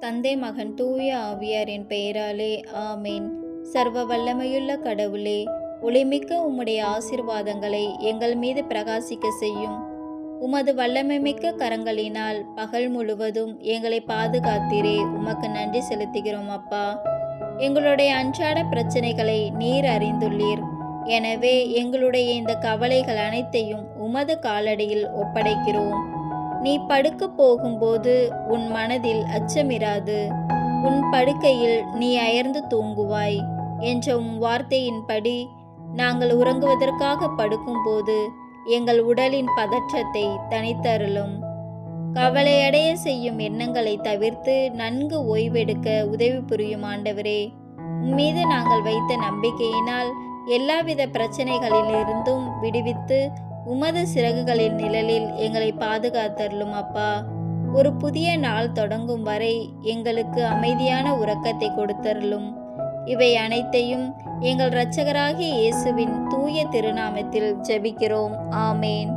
தந்தை மகன் தூய ஆவியாரின் பெயராலே ஆமேன். சர்வ வல்லமையுள்ள கடவுளே, ஒளிமிக்க உம்முடைய ஆசீர்வாதங்களை எங்கள் மீது பிரகாசிக்க செய்யும். உமது வல்லமைமிக்க கரங்களினால் பகல் முழுவதும் எங்களை பாதுகாத்தீரே, உமக்கு நன்றி செலுத்துகிறோம் அப்பா. எங்களுடைய அன்றாட பிரச்சனைகளை நீர் அறிந்துள்ளீர். எனவே எங்களுடைய இந்த கவலைகள் அனைத்தையும் உமது காலடியில் ஒப்படைக்கிறோம். நீ படுக்க போகும்போது உன் மனதில் அச்சமிராது, உன் படுக்கையில் நீ அயர்ந்து தூங்குவாய் என்ற உம் வார்த்தையின்படி நாங்கள் உறங்குவதற்காக படுக்கும்போது எங்கள் உடலின் பதற்றத்தை தனித்தருளும். கவலையடைய செய்யும் எண்ணங்களை தவிர்த்து நன்கு ஓய்வெடுக்க உதவி புரியும் ஆண்டவரே. உம்மீது நாங்கள் வைத்த நம்பிக்கையினால் எல்லாவித பிரச்சனைகளிலிருந்தும் விடுவித்து உமது சிறகுகளின் நிழலில் எங்களை பாதுகாத்தருளும் அப்பா. ஒரு புதிய நாள் தொடங்கும் வரை எங்களுக்கு அமைதியான உறக்கத்தை கொடுத்தருளும். இவை அனைத்தையும் எங்கள் இரட்சகராகிய இயேசுவின் தூய திருநாமத்தில் ஜெபிக்கிறோம். ஆமேன்.